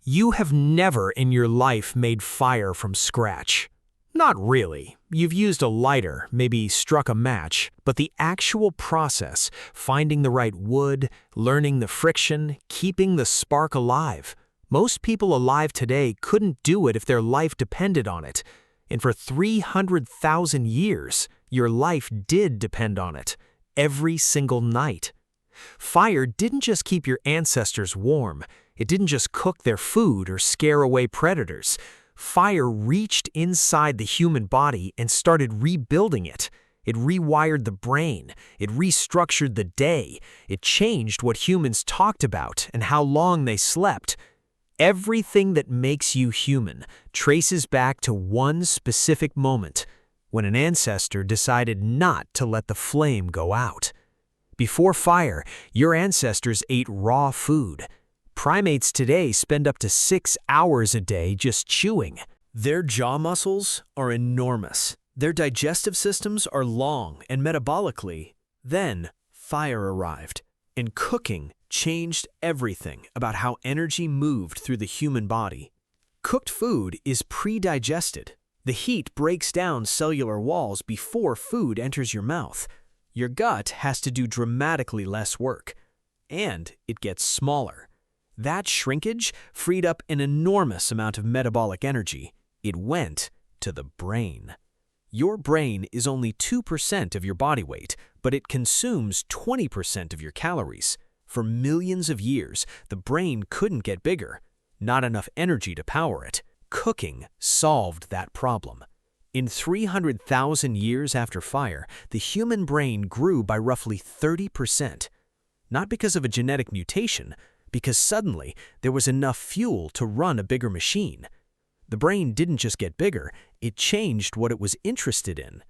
You have never in your life made fire from scratch. Not really. You've used a lighter, maybe struck a match, but the actual process, finding the right wood, learning the friction, keeping the spark alive. Most people alive today couldn't do it if their life depended on it. And for 300,000 years, your life did depend on it. Every single night. Fire didn't just keep your ancestors warm. It didn't just cook their food or scare away predators. Fire reached inside the human body and started rebuilding it. It rewired the brain. It restructured the day. It changed what humans talked about and how long they slept. Everything that makes you human traces back to one specific moment, when an ancestor decided not to let the flame go out. Before fire, your ancestors ate raw food. Primates today spend up to 6 hours a day just chewing. Their jaw muscles are enormous. Their digestive systems are long and metabolically. Then, fire arrived, and cooking changed everything about how energy moved through the human body. Cooked food is pre-digested. The heat breaks down cellular walls before food enters your mouth. Your gut has to do dramatically less work, and it gets smaller. That shrinkage freed up an enormous amount of metabolic energy. It went to the brain. Your brain is only 2% of your body weight, but it consumes 20% of your calories. For millions of years, the brain couldn't get bigger. Not enough energy to power it. Cooking solved that problem. In 300,000 years after fire, the human brain grew by roughly 30%. Not because of a genetic mutation, because suddenly there was enough fuel to run a bigger machine. The brain didn't just get bigger, it changed what it was interested in.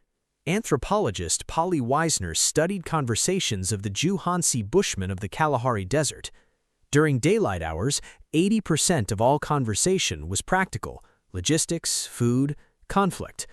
Anthropologist Polly Wiesner studied conversations of the Juhansi Bushmen of the Kalahari Desert. During daylight hours, 80% of all conversation was practical, logistics, food, conflict.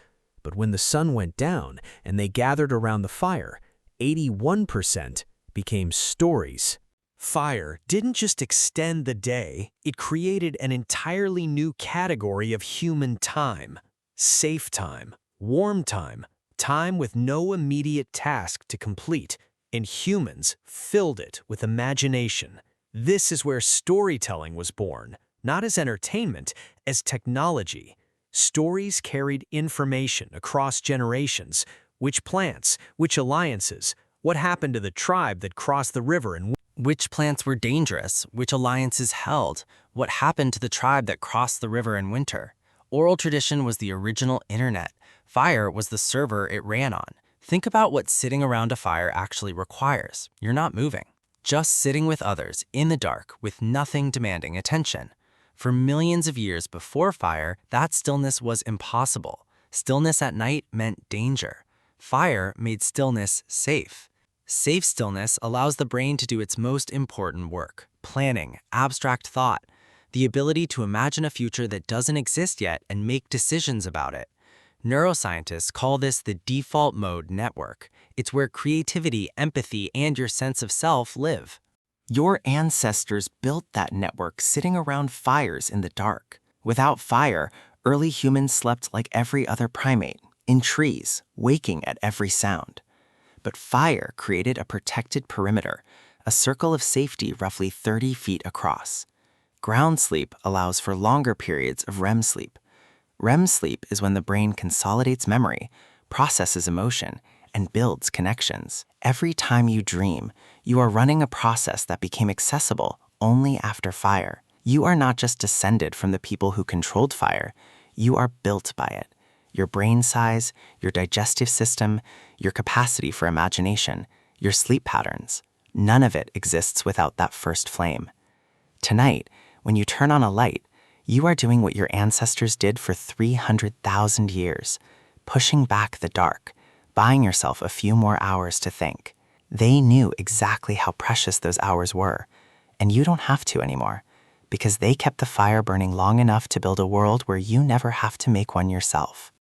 But when the sun went down and they gathered around the fire, 81% became stories. Fire didn't just extend the day, it created an entirely new category of human time. Safe time, warm time, time with no immediate task to complete, and humans filled it with imagination. This is where storytelling was born, not as entertainment, as technology. Stories carried information across generations. Which plants, which alliances, what happened to the tribe that crossed the river and which plants were dangerous, which alliances held, what happened to the tribe that crossed the river in winter. Oral tradition was the original internet. Fire was the server it ran on. Think about what sitting around a fire actually requires. You're not moving. Just sitting with others, in the dark, with nothing demanding attention. For millions of years before fire, that stillness was impossible. Stillness at night meant danger. Fire made stillness safe. Safe stillness allows the brain to do its most important work, planning, abstract thought, the ability to imagine a future that doesn't exist yet and make decisions about it. Neuroscientists call this the default mode network. It's where creativity, empathy, and your sense of self live. Your ancestors built that network sitting around fires in the dark. Without fire, early humans slept like every other primate, in trees, waking at every sound. But fire created a protected perimeter, a circle of safety roughly 30 feet across. Ground sleep allows for longer periods of REM sleep. REM sleep is when the brain consolidates memory, processes emotion, and builds connections. Every time you dream, you are running a process that became accessible only after fire. You are not just descended from the people who controlled fire, you are built by it. Your brain size, your digestive system, your capacity for imagination, your sleep patterns. None of it exists without that first flame. Tonight, when you turn on a light, you are doing what your ancestors did for 300,000 years, pushing back the dark, buying yourself a few more hours to think. They knew exactly how precious those hours were, and you don't have to anymore, because they kept the fire burning long enough to build a world where you never have to make one yourself.